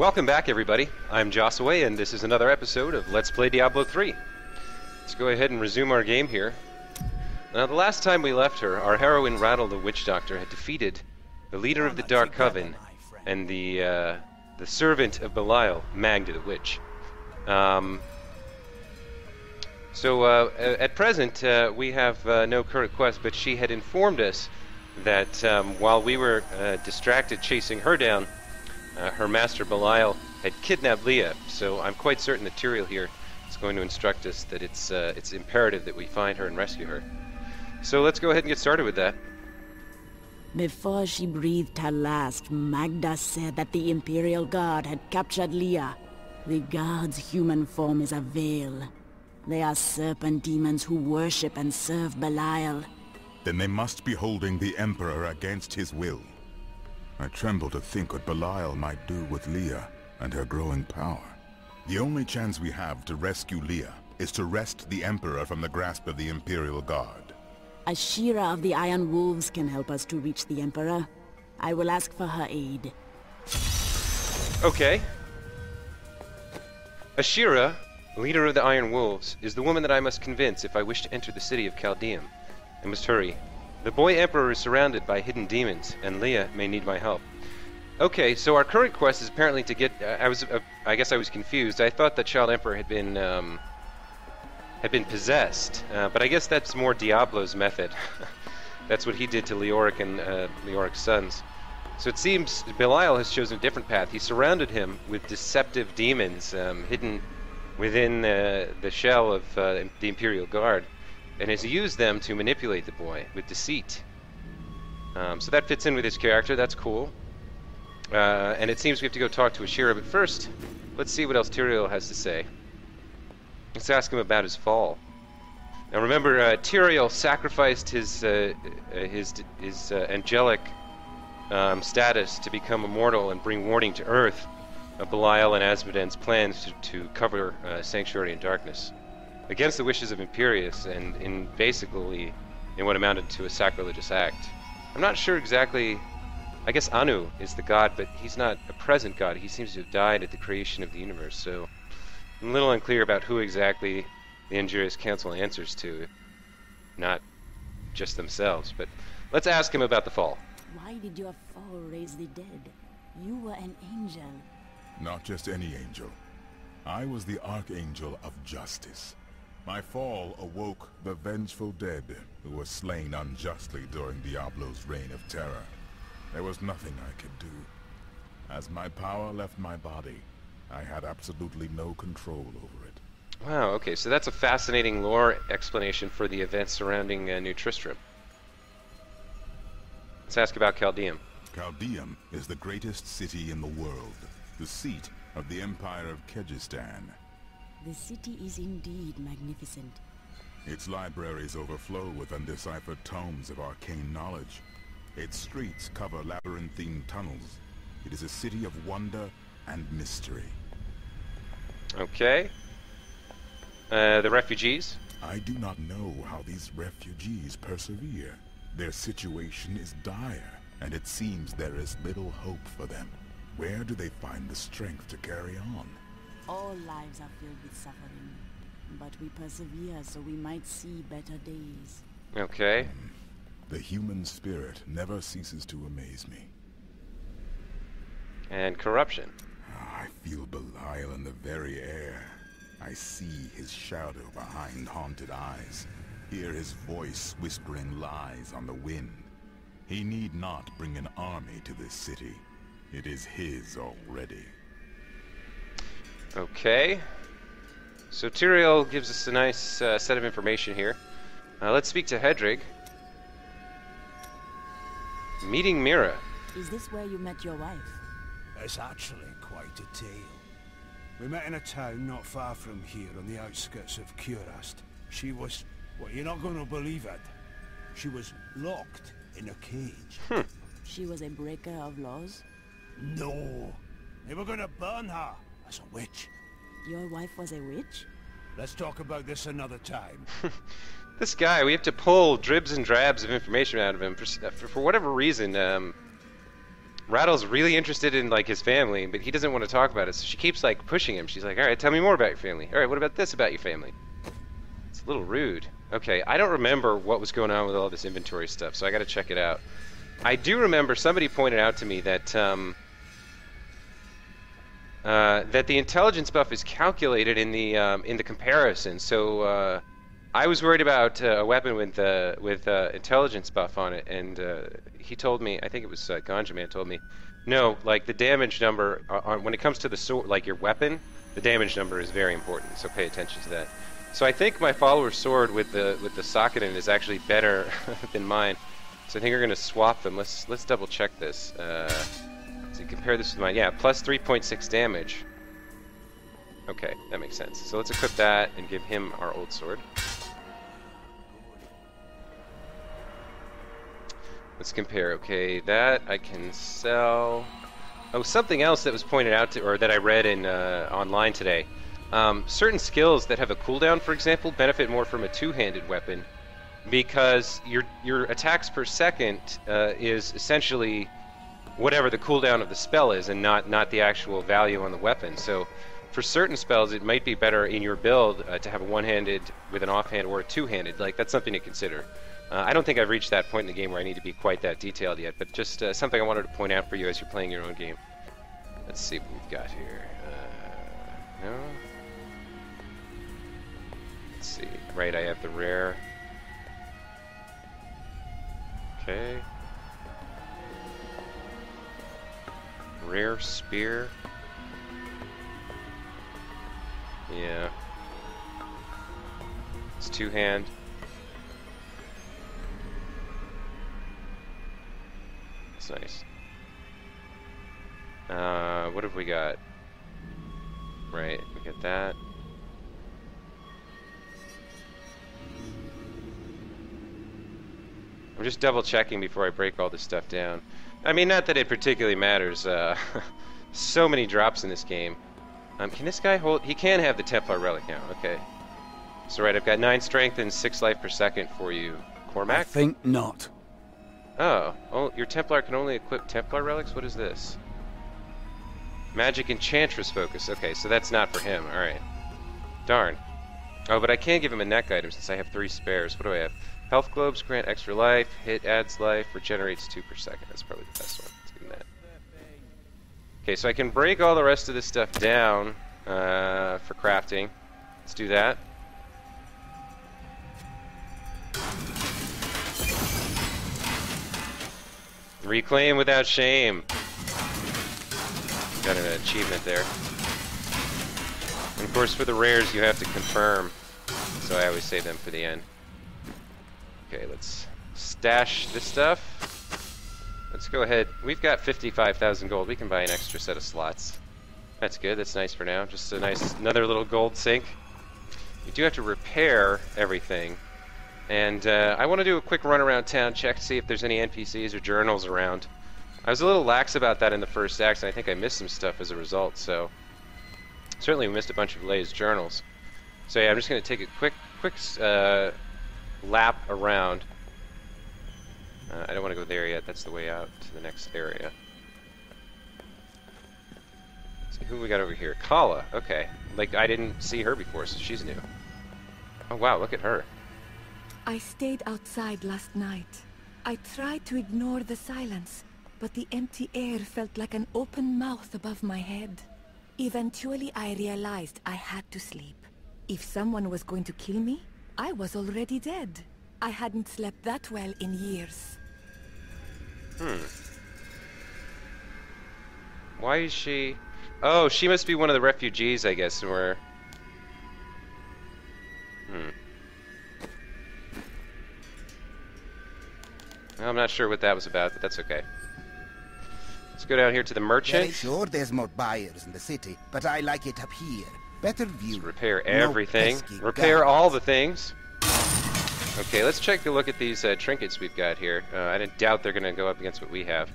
Welcome back, everybody. I'm Josiwe, and this is another episode of Let's Play Diablo 3. Let's go ahead and resume our game here. Now, the last time we left her, our heroine Rattle the Witch Doctor had defeated the leader of the Dark Coven and the servant of Belial, Magda the Witch. At present, we have no current quest, but she had informed us that while we were distracted chasing her down, her master Belial had kidnapped Leah. So I'm quite certain that Tyrael here is going to instruct us that it's imperative that we find her and rescue her. So let's go ahead and get started with that. Before she breathed her last, Magda said that the Imperial Guard had captured Leah. The Guard's human form is a veil. They are serpent demons who worship and serve Belial. Then they must be holding the Emperor against his will. I tremble to think what Belial might do with Leah and her growing power. The only chance we have to rescue Leah is to wrest the Emperor from the grasp of the Imperial Guard. Ashira of the Iron Wolves can help us to reach the Emperor. I will ask for her aid. Okay. Ashira, leader of the Iron Wolves, is the woman that I must convince if I wish to enter the city of Chaldeum. I must hurry. The boy Emperor is surrounded by hidden demons, and Leah may need my help. Okay, so our current quest is apparently to get... I guess I was confused. I thought the Child Emperor had been possessed, but I guess that's more Diablo's method. That's what he did to Leoric and Leoric's sons. So it seems Belial has chosen a different path. He surrounded him with deceptive demons hidden within the shell of the Imperial Guard, and has used them to manipulate the boy with deceit. So that fits in with his character. That's cool. And it seems we have to go talk to Ashira, but first, let's see what else Tyrael has to say. Let's ask him about his fall. Now remember, Tyrael sacrificed his angelic status to become immortal and bring warning to Earth of Belial and Asmoden's plans to cover Sanctuary in darkness, against the wishes of Imperius, and in what amounted to a sacrilegious act. I'm not sure exactly. I guess Anu is the god, but he's not a present god. He seems to have died at the creation of the universe, so I'm a little unclear about who exactly the Injurious Council answers to, not just themselves. But let's ask him about the fall. Why did your fall raise the dead? You were an angel. Not just any angel. I was the Archangel of Justice. My fall awoke the vengeful dead who were slain unjustly during Diablo's reign of terror. There was nothing I could do. As my power left my body, I had absolutely no control over it. Wow, okay, so that's a fascinating lore explanation for the events surrounding New Tristram. Let's ask about Chaldeum. Chaldeum is the greatest city in the world, the seat of the Empire of Kyrgyzstan. The city is indeed magnificent. Its libraries overflow with undeciphered tomes of arcane knowledge. Its streets cover labyrinthine tunnels. It is a city of wonder and mystery. Okay. The refugees? I do not know how these refugees persevere. Their situation is dire, and it seems there is little hope for them. Where do they find the strength to carry on? All lives are filled with suffering, but we persevere so we might see better days. Okay. The human spirit never ceases to amaze me. And corruption. I feel Belial in the very air. I see his shadow behind haunted eyes. Hear his voice whispering lies on the wind. He need not bring an army to this city. It is his already. Okay. So Tyrael gives us a nice set of information here. Let's speak to Hedrig. Meeting Mira. Is this where you met your wife? It's actually quite a tale. We met in a town not far from here on the outskirts of Kurast. She was... well, you're not going to believe it. She was locked in a cage. She was a breaker of laws? No. They were going to burn her as a witch. Your wife was a witch? Let's talk about this another time. This guy, we have to pull dribs and drabs of information out of him. For whatever reason, Rattle's really interested in like his family, but he doesn't want to talk about it. So she keeps like pushing him. She's like, "All right, tell me more about your family. All right, what about this about your family?" It's a little rude. Okay, I don't remember what was going on with all this inventory stuff, so I got to check it out. I do remember somebody pointed out to me that that the intelligence buff is calculated in the comparison. So I was worried about a weapon with intelligence buff on it, and he told me, I think it was Ganja Man told me, no, like the damage number when it comes to the sword, like your weapon, the damage number is very important. So pay attention to that. So I think my follower's sword with the socket in it is actually better than mine. So I think we're gonna swap them. Let's double check this. So compare this with mine. Yeah, plus 3.6 damage. Okay, that makes sense. So let's equip that and give him our old sword. Let's compare. Okay, that I can sell. Oh, something else that was pointed out to, or that I read in online today. Certain skills that have a cooldown, for example, benefit more from a two-handed weapon, because your attacks per second is essentially whatever the cooldown of the spell is, and not the actual value on the weapon. So for certain spells, it might be better in your build to have a one-handed with an offhand or a two-handed. Like, that's something to consider. I don't think I've reached that point in the game where I need to be quite that detailed yet, but just something I wanted to point out for you as you're playing your own game. Let's see what we've got here. No. Let's see. Right, I have the rare. Okay. Rare spear. Yeah. It's two-hand. That's nice. What have we got? Right, we got that. I'm just double checking before I break all this stuff down. I mean, not that it particularly matters. So many drops in this game. Can this guy hold? He can have the Templar relic now. Okay. So right, I've got 9 strength and 6 life per second for you, Cormac. I think not. Oh, your Templar can only equip Templar relics? What is this? Magic Enchantress focus. Okay, so that's not for him. Alright. Darn. Oh, but I can give him a neck item since I have 3 spares. What do I have? Health globes grant extra life, hit adds life, regenerates 2 per second. That's probably the best one. Let's give him that. Okay, so I can break all the rest of this stuff down for crafting. Let's do that. Reclaim without shame. Got an achievement there. And of course, for the rares, you have to confirm. So I always save them for the end. Okay, let's stash this stuff. Let's go ahead. We've got 55,000 gold. We can buy an extra set of slots. That's good. That's nice for now. Just a nice, another little gold sink. You do have to repair everything. And I want to do a quick run around town, check to see if there's any NPCs or journals around. I was a little lax about that in the first act, and I think I missed some stuff as a result, so... Certainly we missed a bunch of Leia's journals. So yeah, I'm just going to take a quick lap around. I don't want to go there yet, that's the way out to the next area. Let's see who we got over here. Kala, okay. Like, I didn't see her before, so she's new. Oh wow, look at her. I stayed outside last night. I tried to ignore the silence, but the empty air felt like an open mouth above my head. Eventually, I realized I had to sleep. If someone was going to kill me, I was already dead. I hadn't slept that well in years. Why is she... Oh, she must be one of the refugees, I guess, where... I'm not sure what that was about, but that's okay. Let's go down here to the merchant. Very sure there's more buyers in the city, but I like it up here. Better view. Let's repair everything. Repair all the things. Okay, let's take a look at these trinkets we've got here. I doubt they're going to go up against what we have.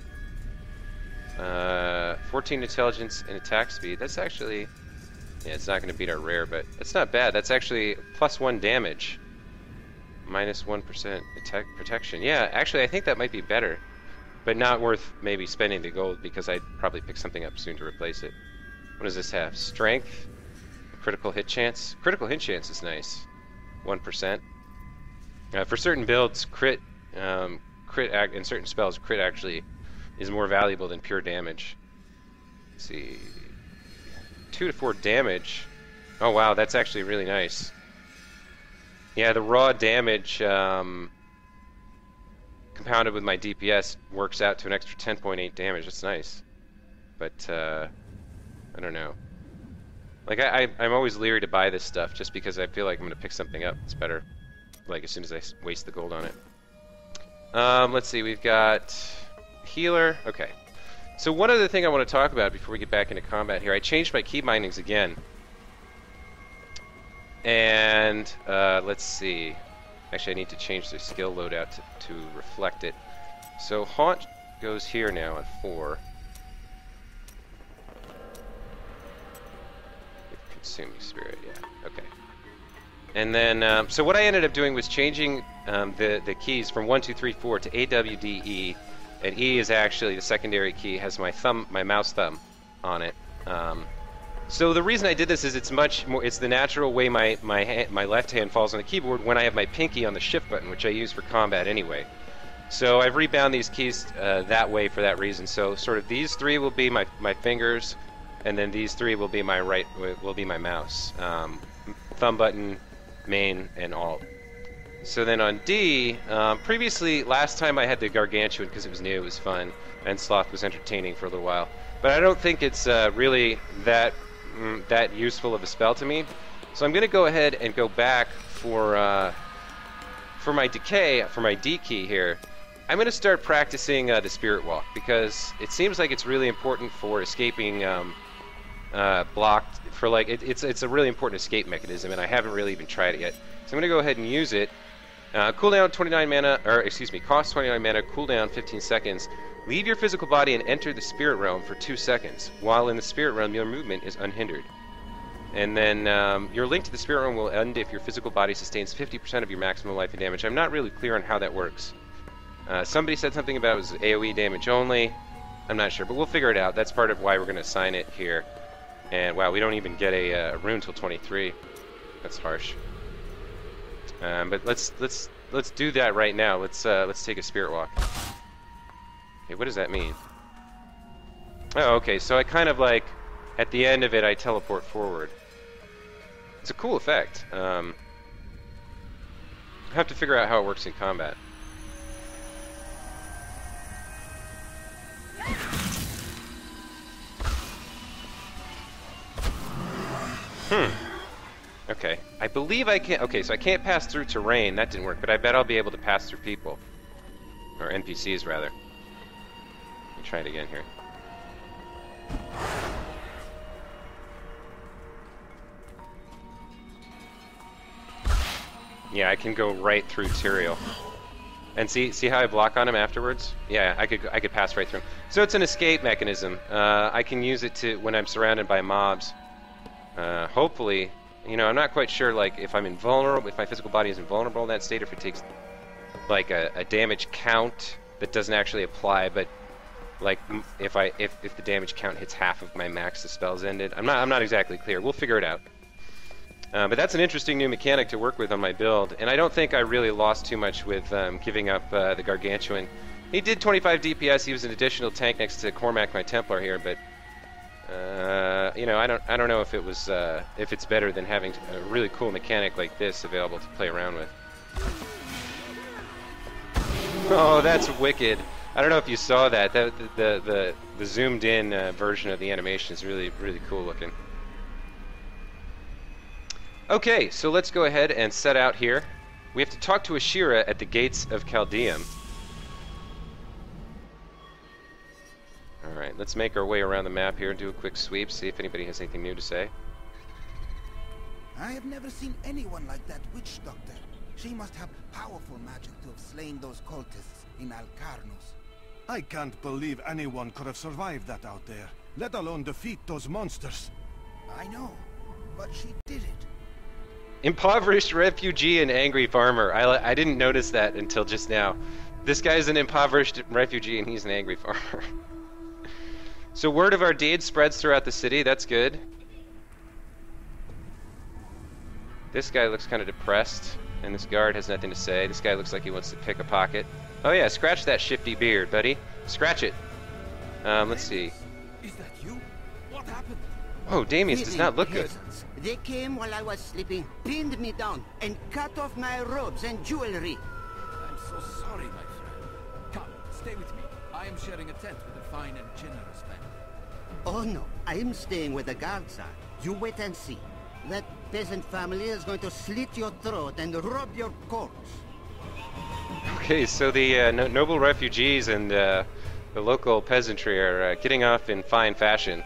14 intelligence and attack speed. That's actually... Yeah, it's not going to beat our rare, but it's not bad. That's actually +1 damage. -1% attack protection. Yeah, actually, I think that might be better. but not worth maybe spending the gold because I'd probably pick something up soon to replace it. What does this have? Strength, critical hit chance. Critical hit chance is nice, 1%. For certain builds, crit in certain spells, crit actually is more valuable than pure damage. Let's see, 2 to 4 damage. Oh wow, that's actually really nice. Yeah, the raw damage compounded with my DPS works out to an extra 10.8 damage. That's nice, but I don't know. Like I'm always leery to buy this stuff just because I feel like I'm gonna pick something up. It's better, like as soon as I waste the gold on it. Let's see, we've got healer. Okay, so one other thing I want to talk about before we get back into combat here. I changed my key bindings again, and let's see. Actually, I need to change the skill loadout to reflect it. So Haunt goes here now at 4. Consuming Spirit, yeah, okay. And then, so what I ended up doing was changing the keys from 1, 2, 3, 4 to A, W, D, E, and E is actually the secondary key. Has my mouse thumb on it. So the reason I did this is it's much more. It's the natural way my left hand falls on the keyboard when I have my pinky on the shift button, which I use for combat anyway. So I've rebound these keys that way for that reason. So sort of these 3 will be my fingers, and then these 3 will be my my mouse, thumb button, main, and alt. So then on D, previously, last time I had the Gargantuan because it was new, it was fun, and Sloth was entertaining for a little while. But I don't think it's really that useful of a spell to me. So I'm going to go ahead and go back for my decay, for my D key here. I'm going to start practicing the Spirit Walk because it seems like it's really important for escaping blocked. For like it's a really important escape mechanism, and I haven't really even tried it yet. So I'm going to go ahead and use it. Cooldown 29 mana, or excuse me, cost 29 mana, cooldown 15 seconds. Leave your physical body and enter the spirit realm for 2 seconds. While in the spirit realm, your movement is unhindered. And then your link to the spirit realm will end if your physical body sustains 50% of your maximum life and damage. I'm not really clear on how that works. Somebody said something about it was AoE damage only. I'm not sure, but we'll figure it out. That's part of why we're going to assign it here. And wow, we don't even get a rune till 23. That's harsh. But let's do that right now. Let's take a spirit walk. Okay, what does that mean? Oh, okay. So I kind of like at the end of it, I teleport forward. It's a cool effect. I have to figure out how it works in combat. Okay, I believe I can. Okay, so I can't pass through terrain. That didn't work, but I bet I'll be able to pass through people. Or NPCs, rather. Let me try it again here. Yeah, I can go right through Tyrael. And see how I block on him afterwards? Yeah, I could pass right through him. So it's an escape mechanism. I can use it to when I'm surrounded by mobs. Hopefully, you know, I'm not quite sure, like, if I'm invulnerable, if my physical body is invulnerable in that state, or if it takes, like, a damage count that doesn't actually apply, but, like, if the damage count hits half of my max, the spell's ended. I'm not exactly clear. We'll figure it out. But that's an interesting new mechanic to work with on my build, and I don't think I really lost too much with giving up the Gargantuan. He did 25 DPS. He was an additional tank next to Cormac, my Templar here, but you know, I don't know if it was if it's better than having a really cool mechanic like this available to play around with. Oh, that's wicked! I don't know if you saw that. The zoomed in version of the animation is really cool looking. Okay, so let's go ahead and set out here. We have to talk to Ashira at the gates of Chaldeum. Alright, let's make our way around the map here and do a quick sweep, see if anybody has anything new to say. I have never seen anyone like that witch doctor. She must have powerful magic to have slain those cultists in Alcarnos. I can't believe anyone could have survived that out there, let alone defeat those monsters. I know, but she did it. Impoverished refugee and angry farmer. I didn't notice that until just now. This guy's an impoverished refugee and he's an angry farmer. So word of our deed spreads throughout the city. That's good. This guy looks kind of depressed, and this guard has nothing to say. This guy looks like he wants to pick a pocket. Oh yeah, scratch that shifty beard, buddy. Scratch it. Let's see. Is that you? What happened? Oh, Damius does not look good. They came while I was sleeping, pinned me down, and cut off my robes and jewelry. I'm so sorry, my friend. Come, stay with me. I am sharing a tent with a fine and generous man. Oh no, I'm staying where the guards are. You wait and see. That peasant family is going to slit your throat and rub your corpse. Okay, so the noble refugees and the local peasantry are getting off in fine fashion.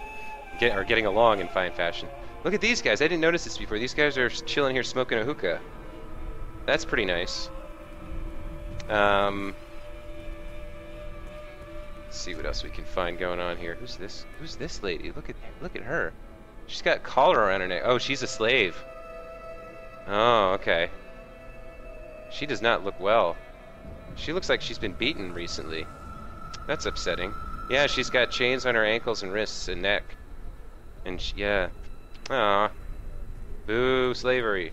Getting along in fine fashion. Look at these guys. I didn't notice this before. These guys are chilling here smoking a hookah. That's pretty nice. Let's see what else we can find going on here. Who's this? Who's this lady? Look at her. She's got a collar around her neck. Oh, she's a slave. Oh, okay. She does not look well. She looks like she's been beaten recently. That's upsetting. Yeah, she's got chains on her ankles and wrists and neck. And yeah. Aw. Boo, slavery.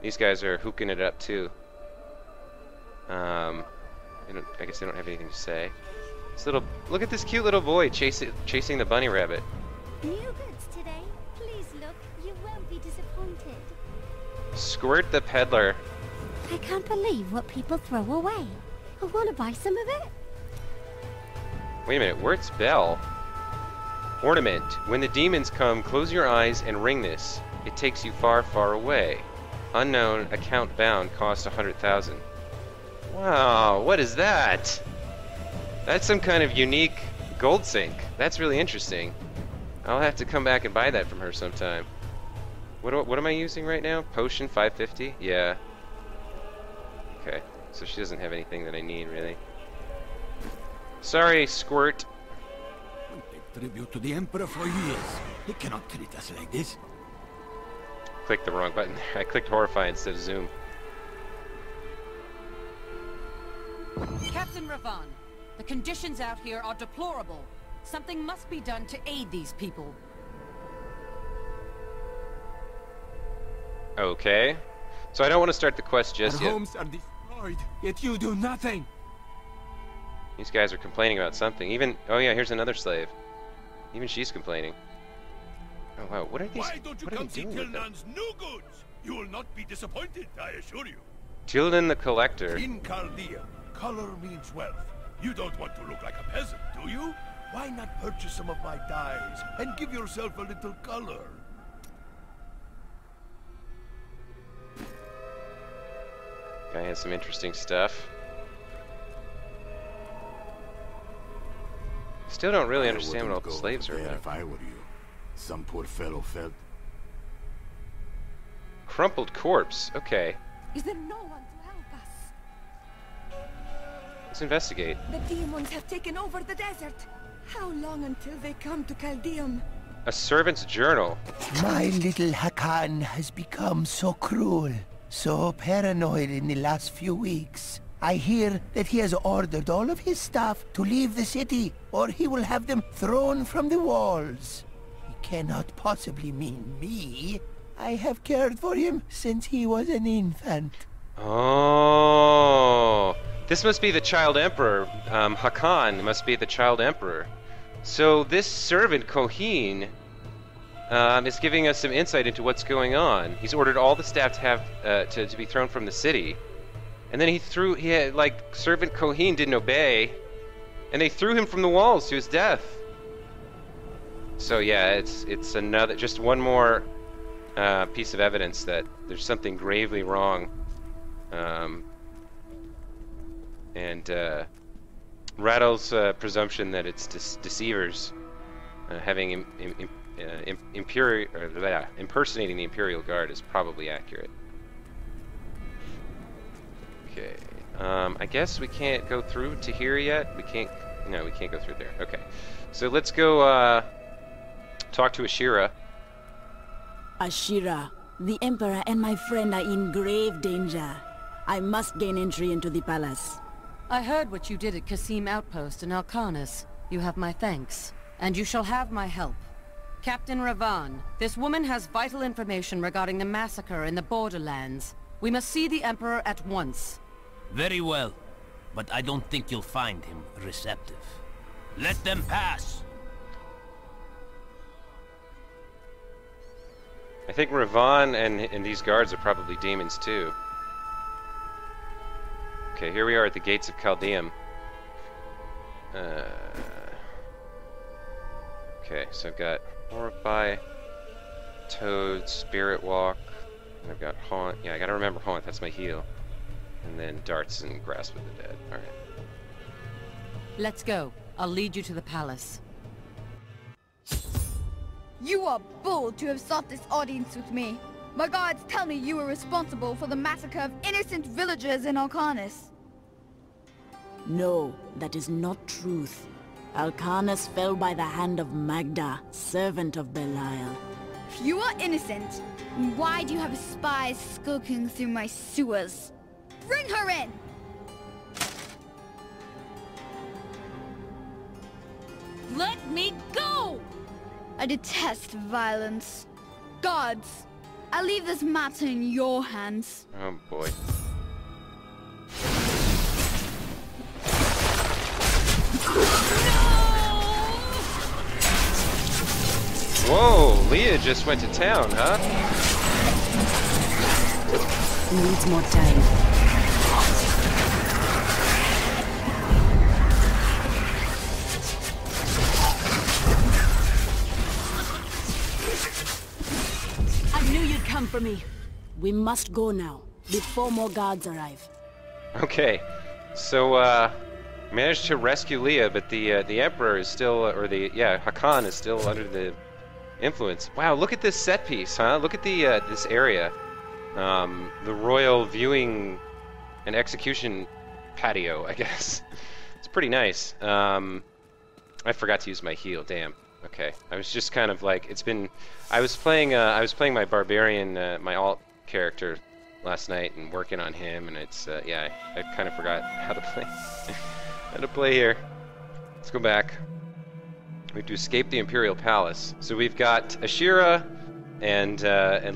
These guys are hooking it up too. I guess they don't have anything to say. Look at this cute little boy chasing the bunny rabbit. New goods today. Please look. You won't be disappointed. Squirt the peddler. I can't believe what people throw away. I want to buy some of it. Wait a minute, where's Belle? Ornament. When the demons come, close your eyes and ring this. It takes you far, far away. Unknown, account bound, cost 100,000. Wow, what is that? That's some kind of unique gold sink. That's really interesting. I'll have to come back and buy that from her sometime. What am I using right now? Potion 550? Yeah. Okay, so she doesn't have anything that I need, really. Sorry, Squirt. We pay tribute to the Emperor for years. He cannot treat us like this. Clicked the wrong button. I clicked Horrify instead of Zoom. Captain Ravan, the conditions out here are deplorable. Something must be done to aid these people. Okay. So I don't want to start the quest just yet. Our homes are destroyed, yet you do nothing. These guys are complaining about something. Oh yeah, here's another slave. Even she's complaining. Oh wow, what are these? Why don't you come see Tilnan's new goods? You will not be disappointed, I assure you. Tilnan the Collector. In Chaldea, color means wealth. You don't want to look like a peasant, do you? Why not purchase some of my dyes and give yourself a little color? Guy has some interesting stuff. Still don't really understand what all the slaves are about. If I were you, some poor fellow felt. Crumpled corpse. Okay. Is there no one to help us? Let's investigate. The demons have taken over the desert. How long until they come to Caldeum? A servant's journal. My little Hakan has become so cruel, so paranoid in the last few weeks. I hear that he has ordered all of his staff to leave the city, or he will have them thrown from the walls. He cannot possibly mean me. I have cared for him since he was an infant. Oh, this must be the child emperor. Hakan must be the child emperor. So this servant Kohin is giving us some insight into what's going on. He's ordered all the staff to have to be thrown from the city, and then he had, like, servant Kohin didn't obey, and they threw him from the walls to his death. So yeah, it's another, just one more piece of evidence that there's something gravely wrong, and Rattle's presumption that it's deceivers having impersonating the Imperial Guard is probably accurate. Okay, I guess we can't go through to here yet. We can't go through there. Okay, so let's go talk to Ashira. Ashira, the Emperor and my friend are in grave danger. I must gain entry into the palace. I heard what you did at Qasim Outpost in Alcanis. You have my thanks, and you shall have my help. Captain Ravan, this woman has vital information regarding the massacre in the Borderlands. We must see the Emperor at once. Very well, but I don't think you'll find him receptive. Let them pass! I think Ravan and these guards are probably demons too. Okay, here we are at the gates of Chaldeum. Okay, so I've got Horrify, Toad, Spirit Walk, and I've got Haunt. Yeah, I gotta remember Haunt, that's my heal. And then Darts and Grasp of the Dead. Alright. Let's go. I'll lead you to the palace. You are bold to have sought this audience with me. My guards tell me you were responsible for the massacre of innocent villagers in Alcanis. No, that is not truth. Alcanis fell by the hand of Magda, servant of Belial. If you are innocent, then why do you have spies skulking through my sewers? Bring her in! Let me go! I detest violence. Guards, I leave this matter in your hands. Oh boy. Whoa, Leah just went to town, huh? Needs more time. I knew you'd come for me. We must go now, before more guards arrive. Okay, so managed to rescue Leah, but the Emperor is still, Hakan is still under the influence. Wow, look at this set piece, huh? Look at the this area, the royal viewing and execution patio, I guess. It's pretty nice. I forgot to use my heal. Damn. Okay, I was just kind of like, I was playing my barbarian, my alt character last night and working on him, and it's I kind of forgot how to play. How to play here. Let's go back. We have to escape the Imperial Palace. So we've got Ashira and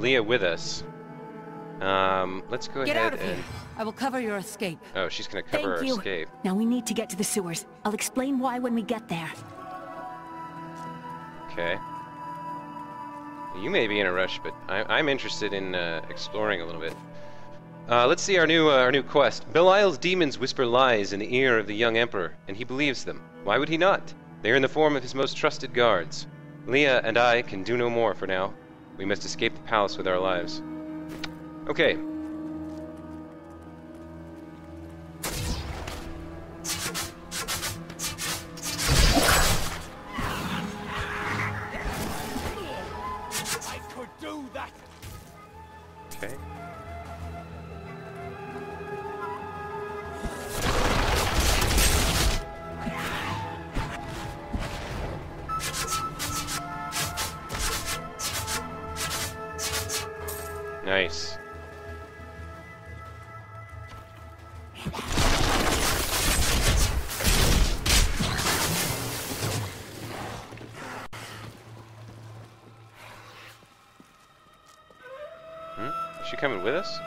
Leah with us. Let's go Get ahead out of and... here. I will cover your escape. Oh, she's gonna cover our escape. Now we need to get to the sewers. I'll explain why when we get there. Okay. You may be in a rush, but I'm interested in exploring a little bit. Let's see our new quest. Belial's demons whisper lies in the ear of the young emperor, and he believes them. Why would he not? They are in the form of his most trusted guards. Leah and I can do no more for now. We must escape the palace with our lives. Okay. I could do that. Okay. Nice. Is she coming with us?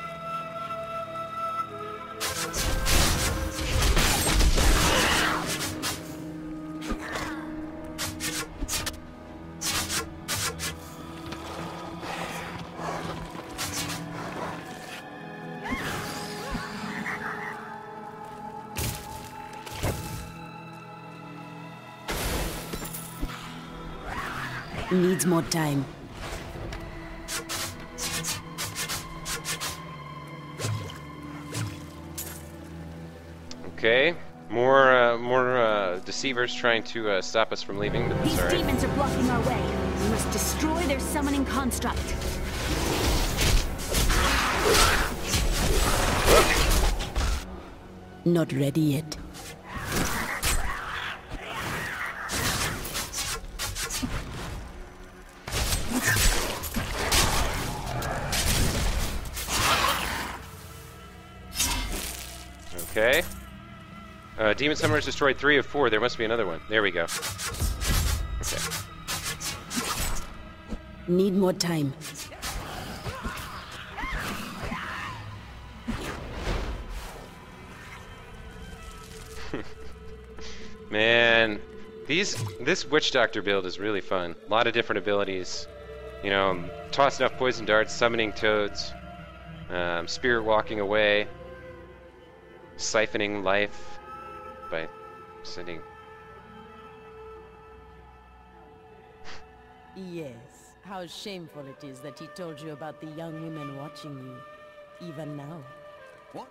Needs more time. Okay. More deceivers trying to stop us from leaving, but that's These alright. demons are blocking our way. We must destroy their summoning construct. Not ready yet. Okay. Demon Summoners destroyed 3 of 4. There must be another one. There we go. Okay. Need more time. Man, this Witch Doctor build is really fun. A lot of different abilities. You know, tossing off poison darts, summoning toads, spirit walking away, siphoning life by sending. Yes, how shameful it is that he told you about the young women watching you, even now. What?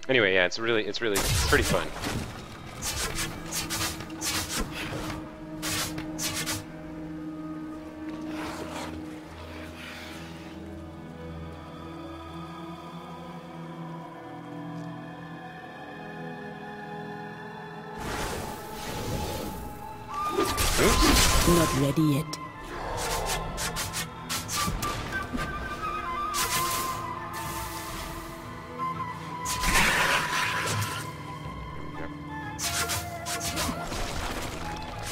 Anyway, yeah, it's really pretty fun. Oops. Not ready yet.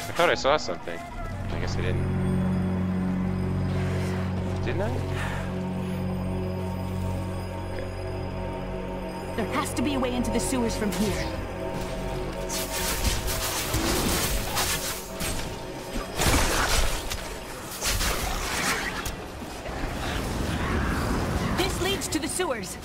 I thought I saw something. I guess I didn't. Didn't I? Okay. There has to be a way into the sewers from here. This leads to the sewers.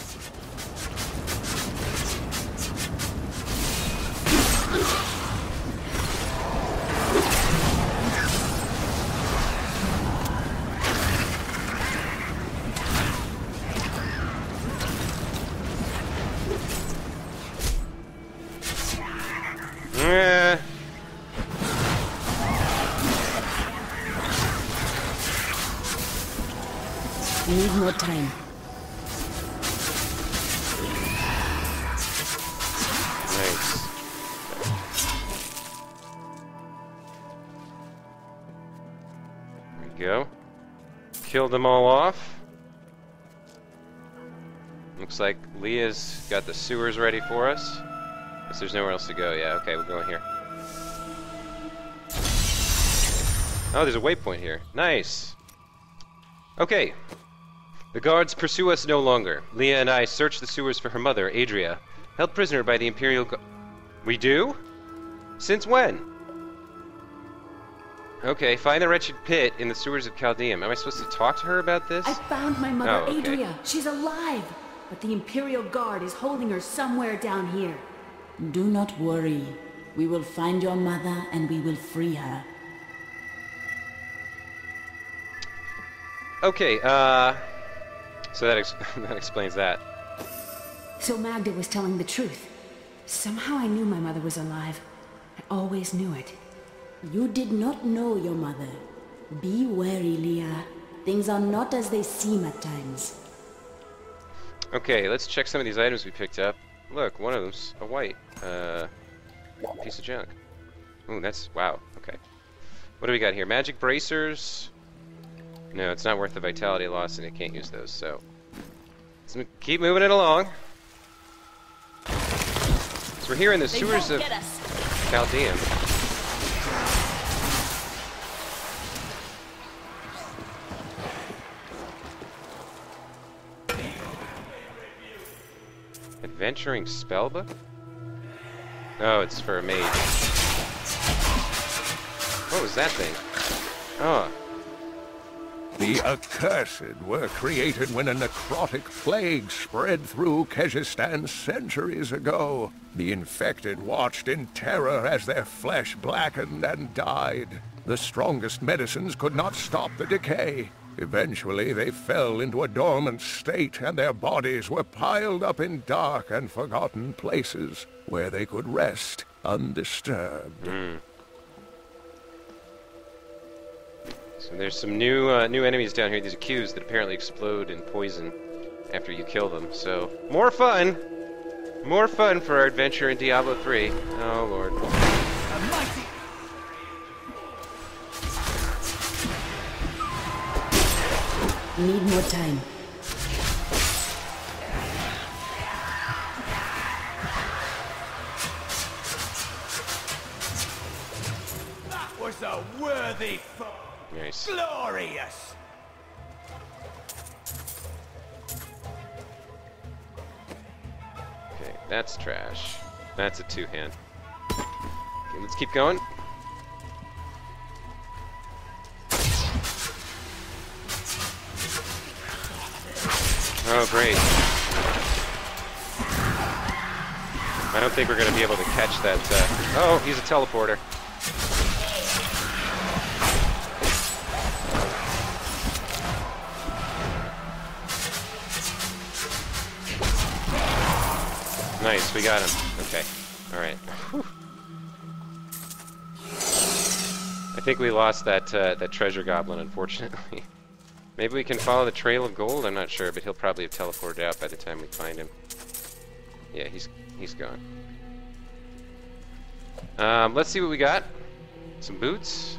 Need more time. Nice. There we go. Killed them all off. Looks like Leah's got the sewers ready for us. Guess there's nowhere else to go. Yeah, okay, we'll go in here. Oh, there's a waypoint here. Nice. Okay. The guards pursue us no longer. Leah and I search the sewers for her mother, Adria, held prisoner by the Imperial Guard. We do? Since when? Okay, find the wretched pit in the sewers of Chaldeum. Am I supposed to talk to her about this? I found my mother, Oh, okay. Adria. She's alive. But the Imperial Guard is holding her somewhere down here. Do not worry. We will find your mother and we will free her. Okay, so that that explains that. So Magda was telling the truth. Somehow I knew my mother was alive. I always knew it. You did not know your mother. Be wary, Leah. Things are not as they seem at times. Okay, let's check some of these items we picked up. Look, one of them's a white piece of junk. Ooh, that's wow. Okay, what do we got here? Magic bracers. No, it's not worth the vitality loss, and it can't use those. So let's keep moving it along. So we're here in the sewers of Chaldeum. Adventuring spellbook? Oh, it's for a mage. What was that thing? Oh. The Accursed were created when a necrotic plague spread through Kyrgyzstan centuries ago. The infected watched in terror as their flesh blackened and died. The strongest medicines could not stop the decay. Eventually, they fell into a dormant state, and their bodies were piled up in dark and forgotten places where they could rest undisturbed. So there's some new enemies down here. These accused that apparently explode in poison after you kill them. So more fun for our adventure in Diablo 3. Oh Lord. Need more time. was a worthy foe. Nice. Glorious. Okay, that's trash. That's a two-hand. Okay, let's keep going. Oh, great. I don't think we're going to be able to catch that. Oh, he's a teleporter. Nice, we got him. Okay, alright. I think we lost that that treasure goblin, unfortunately. Maybe we can follow the trail of gold? I'm not sure, but he'll probably have teleported out by the time we find him. Yeah, he's gone. Let's see what we got. Some boots.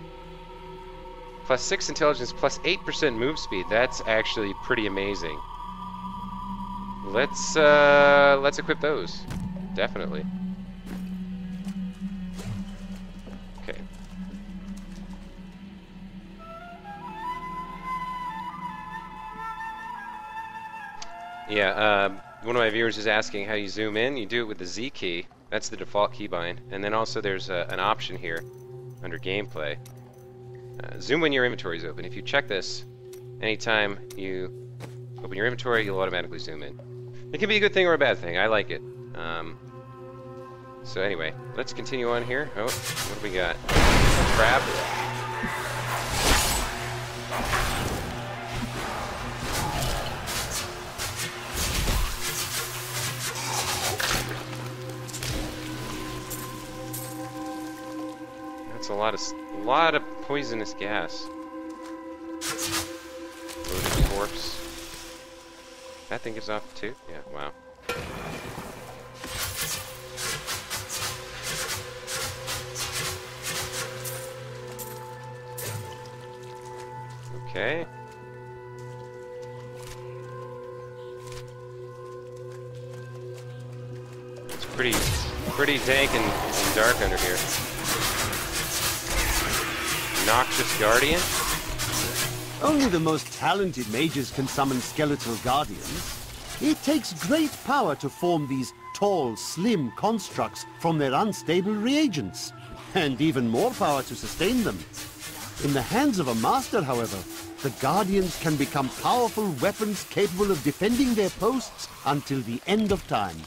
+6 intelligence, +8% move speed. That's actually pretty amazing. Let's equip those. Definitely. Okay. Yeah, one of my viewers is asking how you zoom in. You do it with the Z key. That's the default keybind. And then also there's an option here under gameplay. Zoom when your inventory is open. If you check this, anytime you open your inventory, you'll automatically zoom in. It can be a good thing or a bad thing. I like it. So anyway, let's continue on here. Oh, what do we got? Crab. That's a lot of poisonous gas. Loaded corpse. That thing is off too? Yeah, wow. Okay. It's pretty dank and dark under here. Noxious Guardian? Only the most talented mages can summon skeletal guardians. It takes great power to form these tall, slim constructs from their unstable reagents, and even more power to sustain them. In the hands of a master, however, the guardians can become powerful weapons capable of defending their posts until the end of time.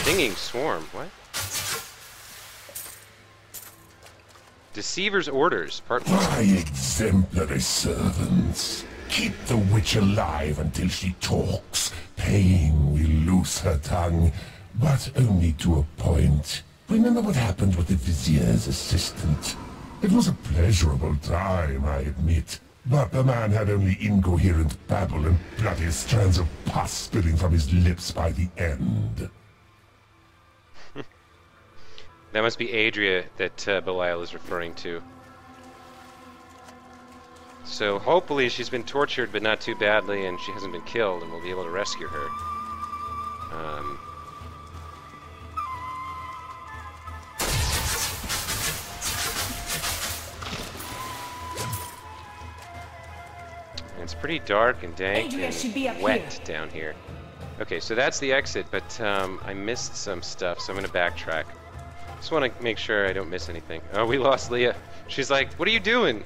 Stinging Swarm, what? Deceiver's Orders, Part 1. My exemplary servants. Keep the witch alive until she talks. Pain will loose her tongue, but only to a point. Remember what happened with the Vizier's assistant? It was a pleasurable time, I admit. But the man had only incoherent babble and bloody strands of pus spilling from his lips by the end. That must be Adria that Belial is referring to. So hopefully she's been tortured, but not too badly, and she hasn't been killed, and we'll be able to rescue her. It's pretty dark and dank and wet down here. Okay, so that's the exit, but I missed some stuff, so I'm going to backtrack. Just want to make sure I don't miss anything. Oh, we lost Leah. She's like, what are you doing?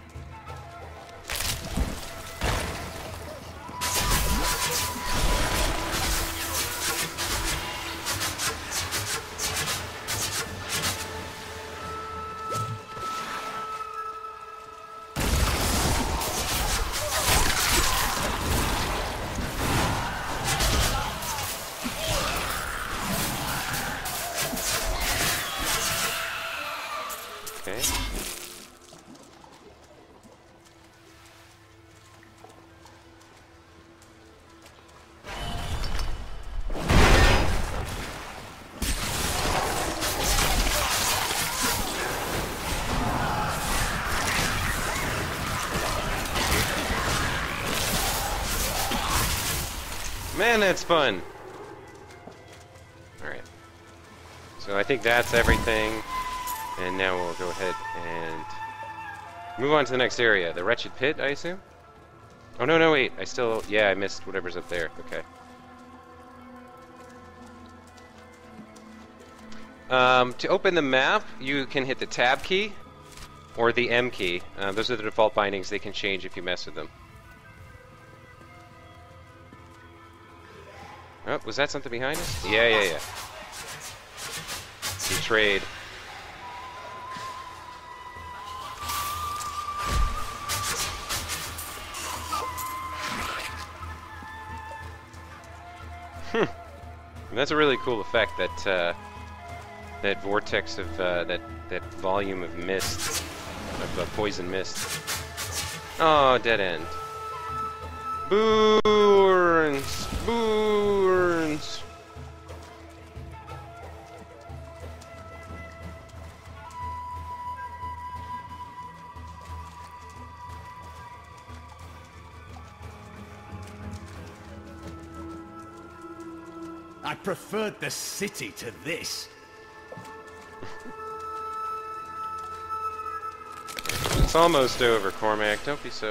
Man, that's fun. Alright. So I think that's everything. And now we'll go ahead and move on to the next area. The Wretched Pit, I assume? Oh, no, wait. Yeah, I missed whatever's up there. Okay. To open the map, you can hit the Tab key or the M key. Those are the default bindings. They can change if you mess with them. Oh, was that something behind us? Yeah. Betrayed. And that's a really cool effect, that that vortex of that volume of mist, of poison mist. Oh, dead end. Burns! Burns! I preferred the city to this. It's almost over, Cormac. Don't be so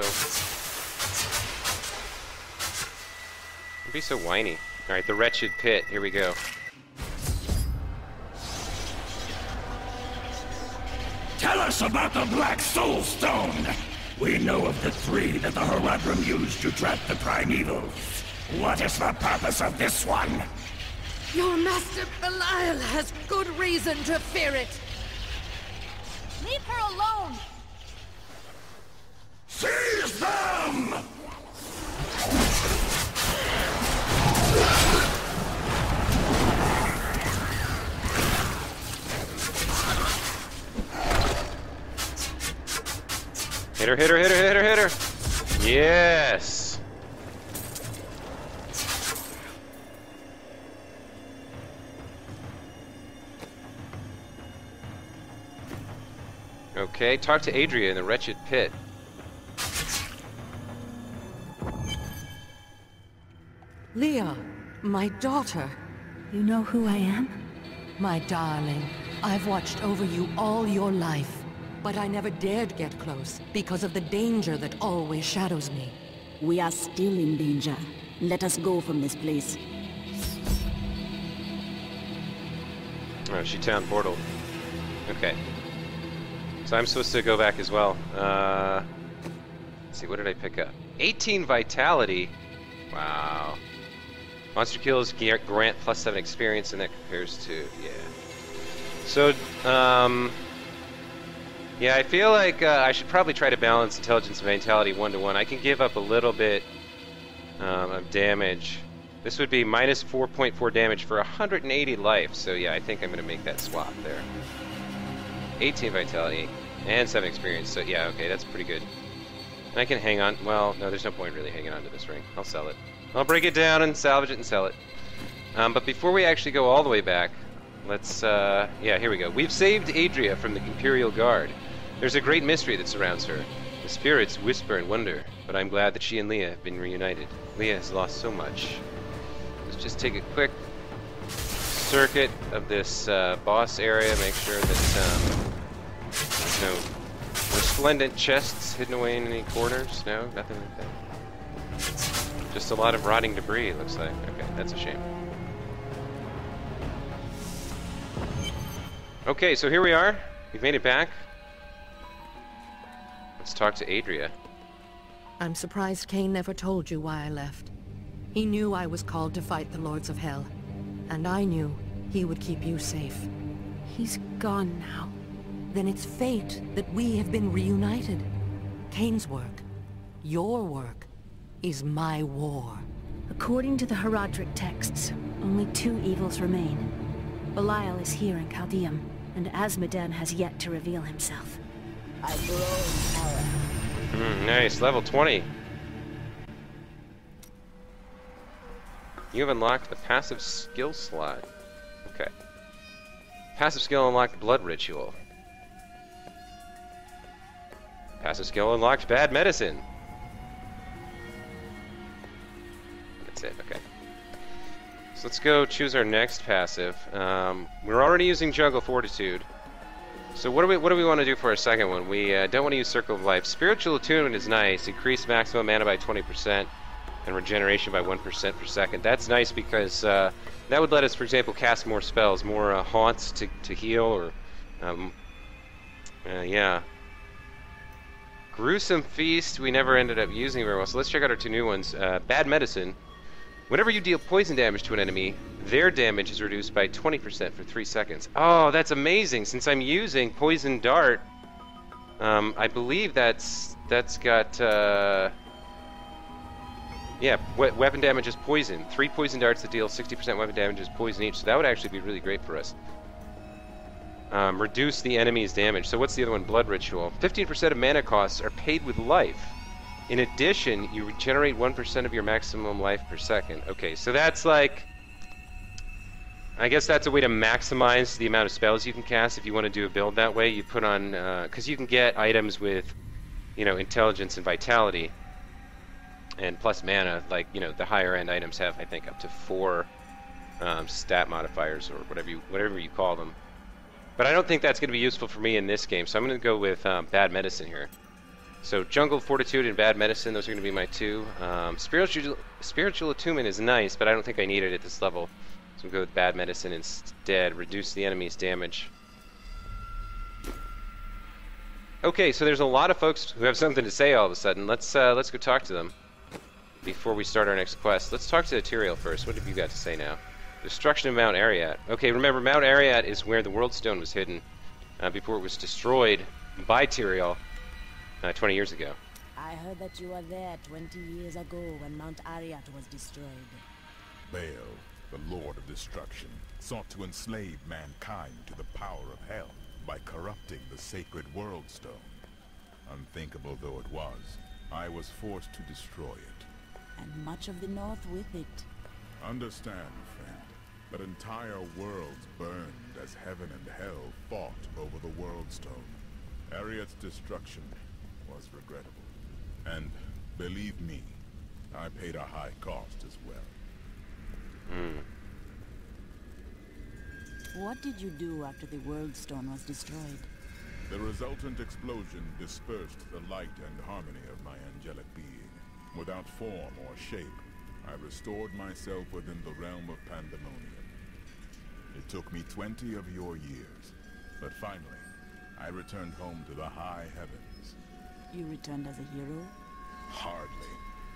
whiny. Alright, the Wretched Pit. Here we go. Tell us about the Black Soul Stone. We know of the 3 that the Horadrim used to trap the Primevals. What is the purpose of this one? Your master Belial has good reason to fear it. Leave her alone! Seize them! Hit her, hit her, hit her, hit her, hit her! Yes! Okay, talk to Adria in the Wretched Pit. Leah, my daughter. You know who I am? My darling, I've watched over you all your life, but I never dared get close because of the danger that always shadows me. We are still in danger. Let us go from this place. Oh, she town portal. Okay. So I'm supposed to go back as well. Let's see, what did I pick up? 18 vitality. Wow. Monster kills grant +7 experience, and that compares to, yeah. So, yeah, I feel like I should probably try to balance intelligence and vitality 1-to-1. I can give up a little bit of damage. This would be minus 4.4 damage for 180 life. So yeah, I think I'm going to make that swap there. 18 vitality and 7 experience. So yeah, okay, that's pretty good. And I can hang on. Well, no, there's no point really hanging on to this ring. I'll sell it. I'll break it down and salvage it and sell it. But before we actually go all the way back, let's, yeah, here we go. We've saved Adria from the Imperial Guard. There's a great mystery that surrounds her. The spirits whisper and wonder, but I'm glad that she and Leah have been reunited. Leah has lost so much. Let's just take a quick circuit of this boss area, make sure that there's no resplendent chests hidden away in any corners. No, nothing like that. Just a lot of rotting debris, it looks like. Okay, that's a shame. Okay, so here we are. We've made it back. Let's talk to Adria. I'm surprised Cain never told you why I left. He knew I was called to fight the Lords of Hell, and I knew he would keep you safe. He's gone now. Then it's fate that we have been reunited. Cain's work, your work, is my war. According to the Horadric texts, only 2 evils remain. Belial is here in Chaldeum, and Asmodean has yet to reveal himself. I grow in power. Nice, level 20. You have unlocked the passive skill slot. Okay. Passive skill unlocked blood ritual. Passive skill unlocked bad medicine. That's it, okay. So let's go choose our next passive. We're already using Jungle Fortitude. So what do we want to do for our second one? We don't want to use Circle of Life. Spiritual Attunement is nice. Increase maximum mana by 20% and regeneration by 1% per second. That's nice because that would let us, for example, cast more spells, more haunts to heal, or yeah. Gruesome Feast we never ended up using very well. So let's check out our two new ones. Bad Medicine. Whenever you deal poison damage to an enemy, their damage is reduced by 20% for 3 seconds. Oh, that's amazing! Since I'm using Poison Dart, I believe that's got yeah, weapon damage is poison. 3 poison darts that deal 60% weapon damage is poison each. So that would actually be really great for us. Reduce the enemy's damage. So what's the other one? Blood Ritual. 15% of mana costs are paid with life. In addition, you regenerate 1% of your maximum life per second. Okay, so that's like... I guess that's a way to maximize the amount of spells you can cast if you want to do a build that way. You put on... because you can get items with, you know, intelligence and vitality. And plus mana, like, you know, the higher end items have, I think, up to 4 stat modifiers, or whatever you call them. But I don't think that's going to be useful for me in this game, so I'm going to go with Bad Medicine here. So Jungle Fortitude and Bad Medicine, those are going to be my two. Spiritual Attunement is nice, but I don't think I need it at this level. So I'm going to go with Bad Medicine instead. Reduce the enemy's damage. Okay, so there's a lot of folks who have something to say all of a sudden. Let's go talk to them before we start our next quest. Let's talk to Tyrael first. What have you got to say now? Destruction of Mount Ariat. Okay, remember, Mount Ariat is where the World Stone was hidden before it was destroyed by Tyrael 20 years ago. I heard that you were there 20 years ago when Mount Ariat was destroyed. Baal, the Lord of Destruction, sought to enslave mankind to the power of hell by corrupting the sacred World Stone. Unthinkable though it was, I was forced to destroy it. And much of the North with it. Understand, friend, that entire worlds burned as heaven and hell fought over the World Stone. Ariat's destruction was regrettable. And, believe me, I paid a high cost as well. What did you do after the World Stone was destroyed? The resultant explosion dispersed the light and harmony of my angelic being. Without form or shape, I restored myself within the realm of Pandemonium. It took me 20 of your years, but finally, I returned home to the high heavens. You returned as a hero? Hardly.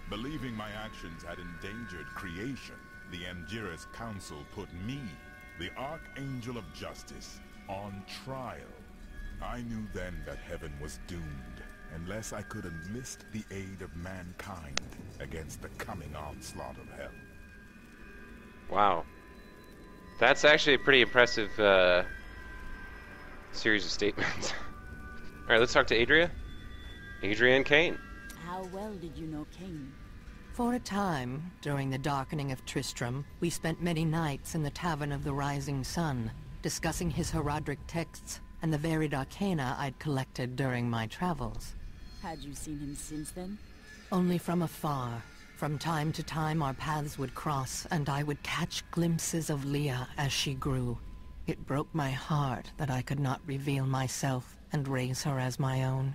Believing my actions had endangered creation, the Angiris Council put me, the Archangel of Justice, on trial. I knew then that heaven was doomed, unless I could enlist the aid of mankind against the coming onslaught of hell. Wow. That's actually a pretty impressive series of statements. Alright, let's talk to Adria. Adrian Kane. How well did you know Kane? For a time, during the darkening of Tristram, we spent many nights in the Tavern of the Rising Sun, discussing his Herodric texts and the varied arcana I'd collected during my travels. Had you seen him since then? Only from afar. From time to time our paths would cross, and I would catch glimpses of Leah as she grew. It broke my heart that I could not reveal myself and raise her as my own.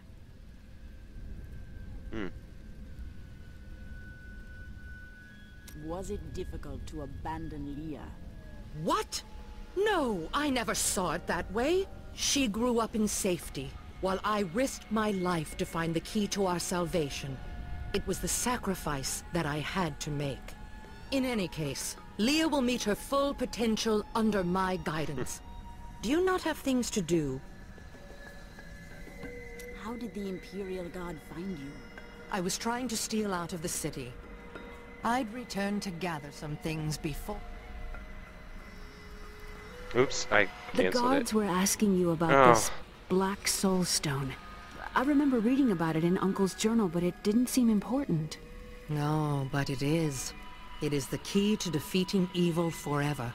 Was it difficult to abandon Leah? What? No, I never saw it that way. She grew up in safety, while I risked my life to find the key to our salvation. It was the sacrifice that I had to make. In any case, Leah will meet her full potential under my guidance. Do you not have things to do? How did the Imperial Guard find you? I was trying to steal out of the city. I'd returned to gather some things before... Oops, I canceled The guards were asking you about this Black Soul Stone. I remember reading about it in Uncle's journal, but it didn't seem important. No, but it is. It is the key to defeating evil forever.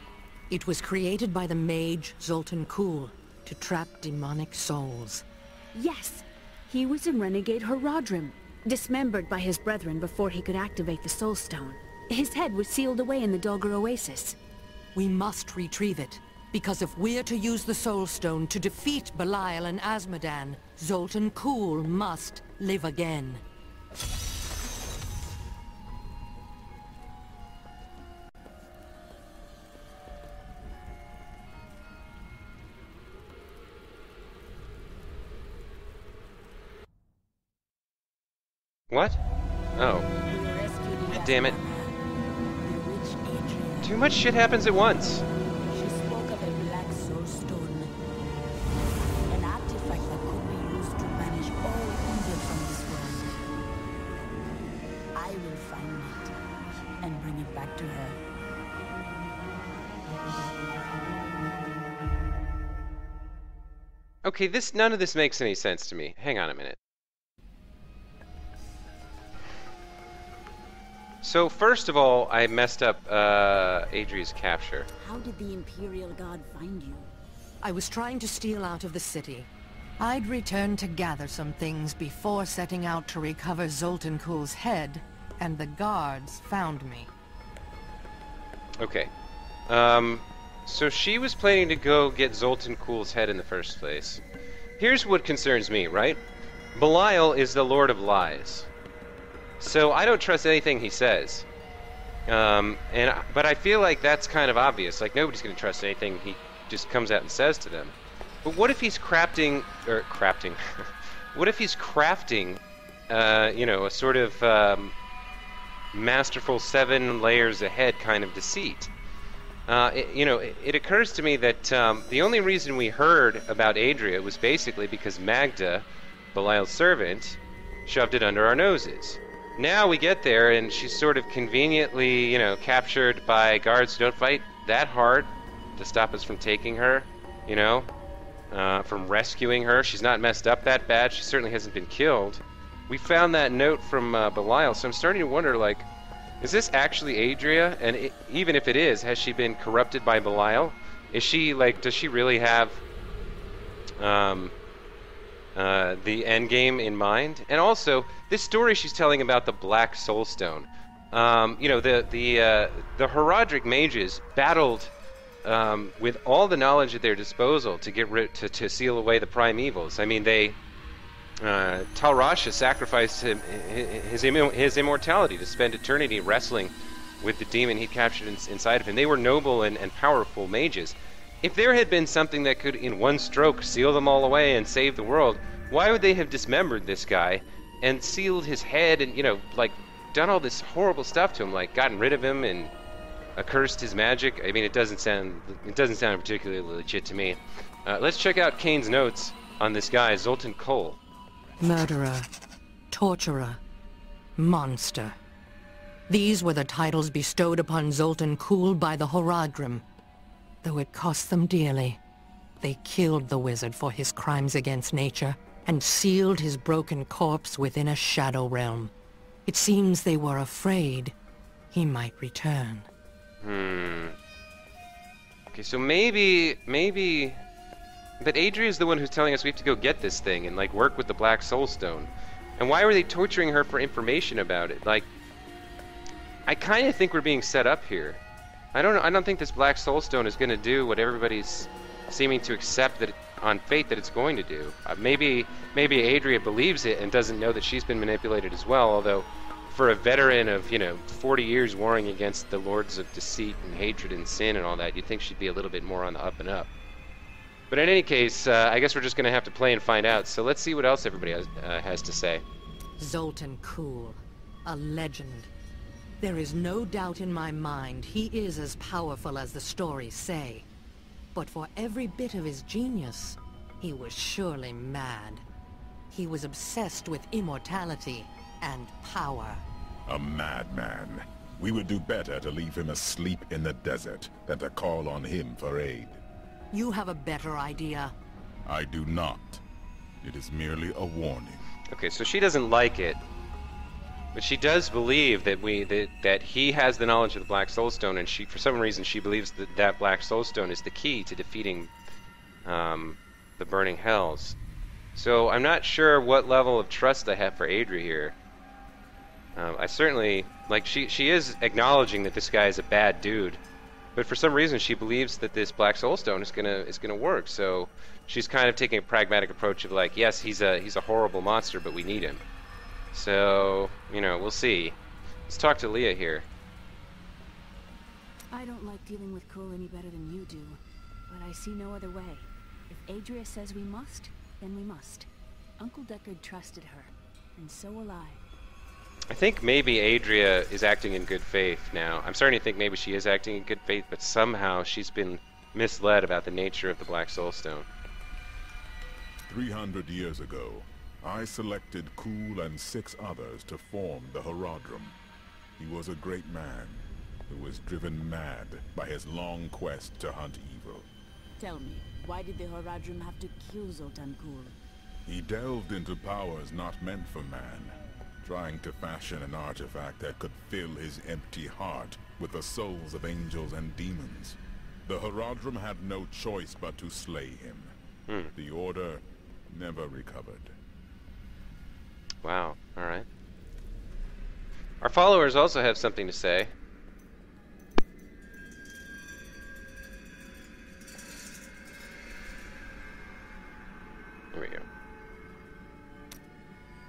It was created by the mage Zoltan Kuhl to trap demonic souls. Yes! He was a renegade Herodrim, dismembered by his brethren before he could activate the Soul Stone. His head was sealed away in the Dogger Oasis. We must retrieve it. Because if we're to use the Soul Stone to defeat Belial and Azmodan, Zoltan Kulle must live again. What? Oh. Damn it. Too much shit happens at once. She spoke of a black soul stone. An artifact that could be used to banish all evil from this world. I will find it and bring it back to her. Okay, none of this makes any sense to me. Hang on a minute. So first of all, I messed up Adria's capture. How did the Imperial Guard find you? I was trying to steal out of the city. I'd returned to gather some things before setting out to recover Zoltan Kulle's head, and the guards found me. Okay. So she was planning to go get Zoltan Kulle's head in the first place. Here's what concerns me, right? Belial is the Lord of Lies. So I don't trust anything he says. But I feel like that's kind of obvious. Like, nobody's going to trust anything he just comes out and says to them. But what if he's crafting... what if he's crafting, you know, a sort of masterful 7 layers ahead kind of deceit? It occurs to me that the only reason we heard about Adria was basically because Magda, Belial's servant, shoved it under our noses. Now we get there, and she's sort of conveniently, you know, captured by guards who don't fight that hard to stop us from taking her, you know, from rescuing her. She's not messed up that bad. She certainly hasn't been killed. We found that note from Belial, so I'm starting to wonder, like, is this actually Adria? And even if it is, has she been corrupted by Belial? Is she, like, does she really have the end game in mind? And also, this story she's telling about the Black Soul Stone. You know, the Horadric mages battled with all the knowledge at their disposal to get to seal away the primevals. I mean, Tal Rasha sacrificed his immortality to spend eternity wrestling with the demon he captured inside of him. They were noble and powerful mages. If there had been something that could, in one stroke, seal them all away and save the world, why would they have dismembered this guy and sealed his head and, you know, like, done all this horrible stuff to him, like gotten rid of him and accursed his magic? I mean, it doesn't sound particularly legit to me. Let's check out Kane's notes on this guy, Zoltan Kulle. Murderer, torturer, monster. These were the titles bestowed upon Zoltan Kulle by the Horadrim. Though it cost them dearly, they killed the wizard for his crimes against nature and sealed his broken corpse within a shadow realm. It seems they were afraid he might return. Okay, so maybe... But Adria's the one who's telling us we have to go get this thing and, like, work with the Black Soul Stone. And why were they torturing her for information about it? Like, I kind of think we're being set up here. I don't think this Black Soul Stone is going to do what everybody's seeming to accept that on faith that it's going to do. Maybe Adria believes it and doesn't know that she's been manipulated as well, although for a veteran of, you know, 40 years warring against the lords of deceit and hatred and sin and all that, you'd think she'd be a little bit more on the up and up. But in any case, I guess we're just going to have to play and find out, so let's see what else everybody has to say. Zoltan Kulle, a legend. There is no doubt in my mind he is as powerful as the stories say. But for every bit of his genius, he was surely mad. He was obsessed with immortality and power. A madman. We would do better to leave him asleep in the desert than to call on him for aid. You have a better idea. I do not. It is merely a warning. Okay, so she doesn't like it, but she does believe that that he has the knowledge of the Black Soul Stone, and for some reason she believes that Black Soul Stone is the key to defeating the Burning Hells. So I'm not sure what level of trust I have for Adria here. I certainly, like, she is acknowledging that this guy is a bad dude, but for some reason she believes that this Black Soul Stone is gonna work. So she's kind of taking a pragmatic approach of like, yes, he's a horrible monster, but we need him. So, you know, we'll see. Let's talk to Leah here. I don't like dealing with Cole any better than you do, but I see no other way. If Adria says we must, then we must. Uncle Deckard trusted her, and so will I. I think maybe Adria is acting in good faith now. I'm starting to think maybe she is acting in good faith, but somehow she's been misled about the nature of the Black Soul Stone. 300 years ago, I selected Kul and 6 others to form the Horadrim. He was a great man who was driven mad by his long quest to hunt evil. Tell me, why did the Horadrim have to kill Zoltan Kul? He delved into powers not meant for man, trying to fashion an artifact that could fill his empty heart with the souls of angels and demons. The Horadrim had no choice but to slay him. The Order never recovered. Wow, alright. Our followers also have something to say. Here we go.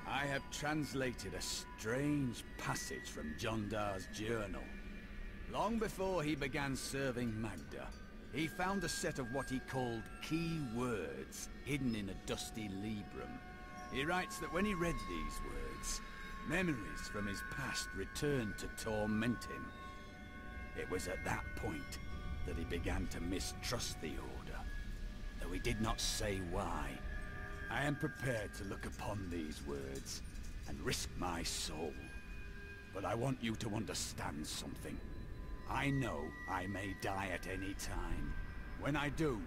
I have translated a strange passage from Jondar's journal. Long before he began serving Magda, he found a set of what he called key words hidden in a dusty librum. He writes that when he read these words, memories from his past returned to torment him. It was at that point that he began to mistrust the Order, though he did not say why. I am prepared to look upon these words and risk my soul. But I want you to understand something. I know I may die at any time. When I do,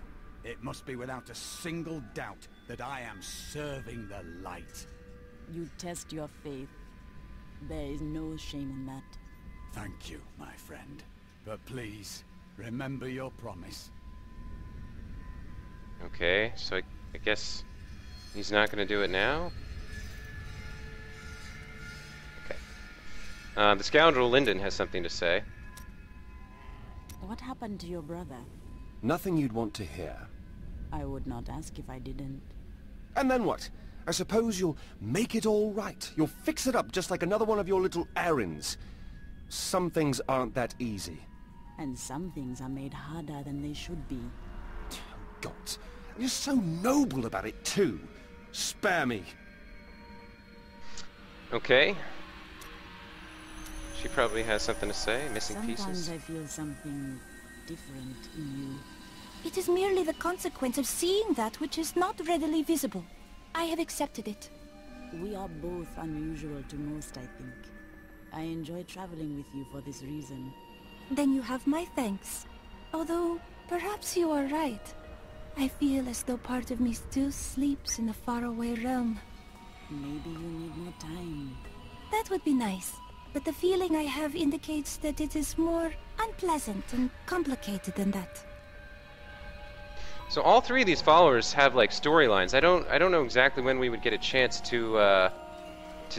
it must be without a single doubt that I am serving the light. You test your faith. There is no shame in that. Thank you, my friend. But please, remember your promise. Okay, so I guess he's not going to do it now? Okay. The scoundrel Lyndon has something to say. What happened to your brother? Nothing you'd want to hear. I would not ask if I didn't. And then what? I suppose you'll make it all right. You'll fix it up just like another one of your little errands. Some things aren't that easy. And some things are made harder than they should be. God, you're so noble about it too. Spare me. Okay. She probably has something to say. Missing Sometimes pieces. I feel something different in you. It is merely the consequence of seeing that which is not readily visible. I have accepted it. We are both unusual to most, I think. I enjoy traveling with you for this reason. Then you have my thanks. Although, perhaps you are right. I feel as though part of me still sleeps in a faraway realm. Maybe you need more time. That would be nice. But the feeling I have indicates that it is more unpleasant and complicated than that. So all three of these followers have like storylines. I don't know exactly when we would get a chance to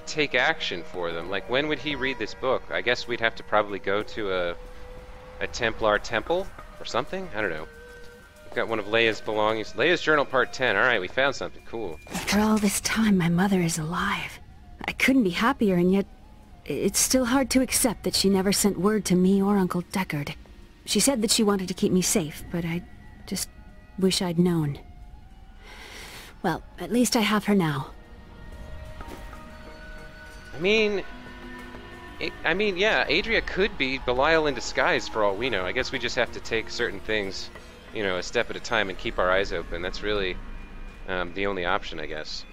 take action for them. Like when would he read this book? I guess we'd have to probably go to a Templar temple or something. I don't know. We've got one of Leia's belongings. Leia's journal part 10. All right, we found something cool. After all this time, my mother is alive. I couldn't be happier, and yet it's still hard to accept that she never sent word to me or Uncle Deckard. She said that she wanted to keep me safe, but I just wish I'd known. Well, at least I have her now. I mean, yeah, Adria could be Belial in disguise for all we know. I guess we just have to take certain things, you know, a step at a time and keep our eyes open. That's really the only option, I guess.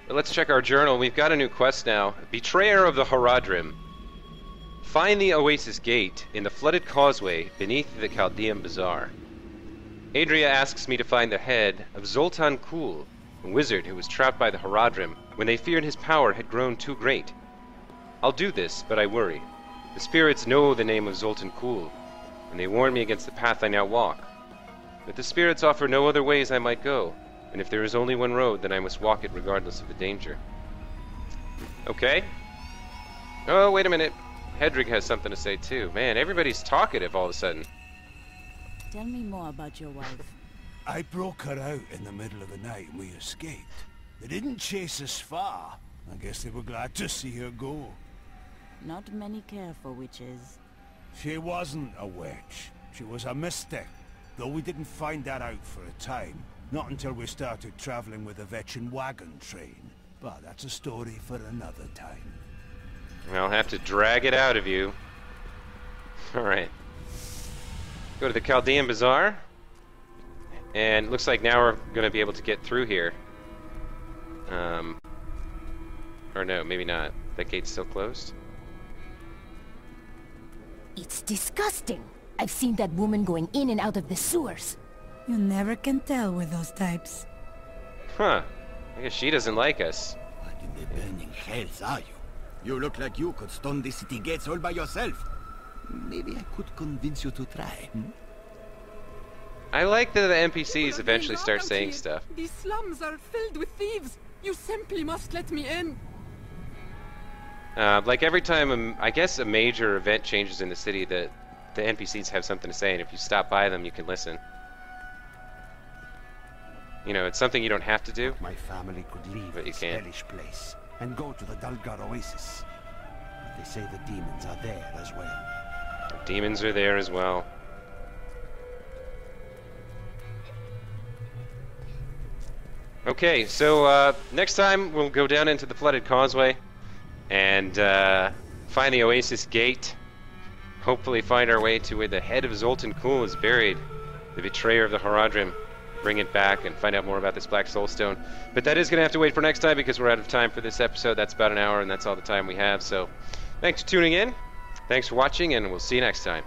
But let's check our journal. We've got a new quest now. Betrayer of the Horadrim. Find the Oasis Gate in the flooded causeway beneath the Chaldean Bazaar. Adria asks me to find the head of Zoltan Kul, a wizard who was trapped by the Horadrim when they feared his power had grown too great. I'll do this, but I worry. The spirits know the name of Zoltan Kul, and they warn me against the path I now walk. But the spirits offer no other ways I might go, and if there is only one road, then I must walk it regardless of the danger. Okay. Oh, wait a minute. Hedrick has something to say too. Man, everybody's talkative all of a sudden. Tell me more about your wife. I broke her out in the middle of the night and we escaped. They didn't chase us far. I guess they were glad to see her go. Not many care for witches. She wasn't a witch. She was a mystic. Though we didn't find that out for a time. Not until we started traveling with the Vetchin wagon train. But that's a story for another time. I'll have to drag it out of you. Alright. Go to the Chaldean Bazaar. And looks like now we're going to be able to get through here. Or no, maybe not. That gate's still closed. It's disgusting. I've seen that woman going in and out of the sewers. You never can tell with those types. Huh. I guess she doesn't like us. What in the burning hells are you? You look like you could storm the city gates all by yourself. Maybe I could convince you to try, I like that the NPCs eventually start saying stuff. These slums are filled with thieves. You simply must let me in. Like every time, I guess a major event changes in the city, the NPCs have something to say, and if you stop by them, you can listen. You know, it's something you don't have to do. My family could leave this hellish place and go to the Dulgar Oasis. But they say the demons are there as well. The demons are there as well. Okay, so next time we'll go down into the flooded causeway and find the Oasis Gate. Hopefully find our way to where the head of Zoltan Kulle is buried, the betrayer of the Haradrim. Bring it back and find out more about this Black Soulstone. But that is going to have to wait for next time because we're out of time for this episode. That's about an hour, and that's all the time we have. So thanks for tuning in. Thanks for watching, and we'll see you next time.